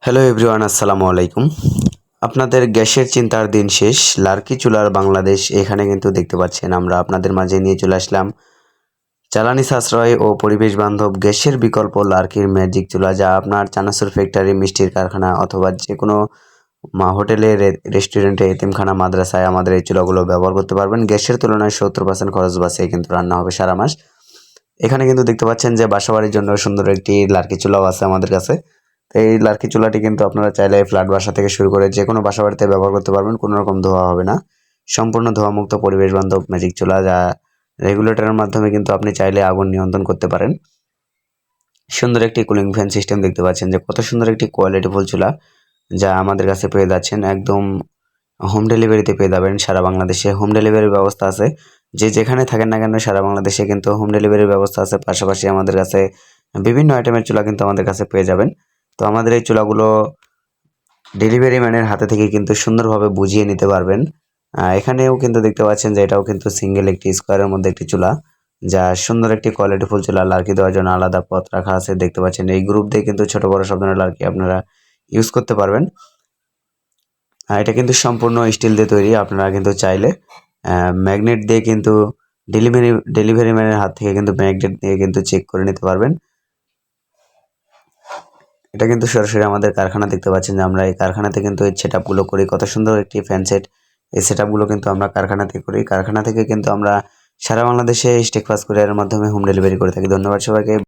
Hello everyone, আসসালামু আলাইকুম। আপনাদের গ্যাসের চিন্তার দিন শেষ, লার্কি চুলার বাংলাদেশ এখানে কিন্তু দেখতে পাচ্ছেন আমরা আপনাদের মাঝে নিয়ে চলে আসলাম জ্বালানি সাশ্রয় ও পরিবেশ বান্ধব গ্যাসের বিকল্প লার্কির ম্যাজিক চুলা, যা আপনার চানাচুর ফ্যাক্টরি, মিষ্টির কারখানা অথবা যে কোনো হোটেলে, রেস্টুরেন্টে, এতিমখানা, মাদ্রাসায় আমাদের এই চুলাগুলো ব্যবহার করতে পারবেন। গ্যাসের তুলনায় 70% খরচ বাঁচিয়ে কিন্তু রান্না হবে সারা মাস। এখানে কিন্তু দেখতে পাচ্ছেন যে বাসাবাড়ির জন্য সুন্দর একটি লার্কি চুলাও আছে আমাদের কাছে। তো এই লার্কি চুলাটি কিন্তু আপনারা চাইলে ফ্ল্যাট বাসা থেকে শুরু করে যে কোনো বাসা বাড়িতে ব্যবহার করতে পারবেন, কোনো রকম ধোঁয়া হবে না। সম্পূর্ণ ধোঁয়ামুক্ত পরিবেশ বান্ধব ম্যাজিক চুলা, যা রেগুলেটরের মাধ্যমে কিন্তু আপনি চাইলে আগুন নিয়ন্ত্রণ করতে পারেন। সুন্দর একটি কুলিং ফ্যান সিস্টেম দেখতে পাচ্ছেন যে কত সুন্দর একটি কোয়ালিটিফুল চুলা, যা আমাদের কাছে পেয়ে যাচ্ছেন একদম হোম ডেলিভারিতে পেয়ে যাবেন। সারা বাংলাদেশে হোম ডেলিভারির ব্যবস্থা আছে। যে যেখানে থাকেন না কেন সারা বাংলাদেশে কিন্তু হোম ডেলিভারির ব্যবস্থা আছে। পাশাপাশি আমাদের কাছে বিভিন্ন আইটেমের চুলা কিন্তু আমাদের কাছে পেয়ে যাবেন। তো আমাদের এই চুলাগুলো ডেলিভারি ম্যানের হাতে থেকে কিন্তু সুন্দরভাবে বুঝিয়ে নিতে পারবেন। এখানেও কিন্তু দেখতে পাচ্ছেন যে এটাও কিন্তু সিঙ্গেল একটি স্কোয়ারের মধ্যে একটি চুলা, যা সুন্দর একটি কোয়ালিটিফুল চুলা। লার্কি দেওয়ার জন্য আলাদা পথ রাখা আছে, দেখতে পাচ্ছেন। এই গ্রুপ দিয়ে কিন্তু ছোট বড় সব ধরনের লার্কি আপনারা ইউজ করতে পারবেন। এটা কিন্তু সম্পূর্ণ স্টিল দিয়ে তৈরি। আপনারা কিন্তু চাইলে ম্যাগনেট দিয়ে কিন্তু ডেলিভারি ম্যানের হাত থেকে কিন্তু ম্যাগনেট দিয়ে কিন্তু চেক করে নিতে পারবেন। এটা কিন্তু সরাসরি আমাদের কারখানা দেখতে পাচ্ছেন যে আমরা এই কারখানাতে কিন্তু এই সেট আপগুলো করি। কত সুন্দর একটি ফ্যান সেট, এই সেট আপগুলো কিন্তু আমরা কারখানাতে করি। কারখানা থেকে কিন্তু আমরা সারা বাংলাদেশে স্টেক ফাস্ট কুরিয়ারের মাধ্যমে হোম ডেলিভারি করে থাকি। ধন্যবাদ সবাইকে।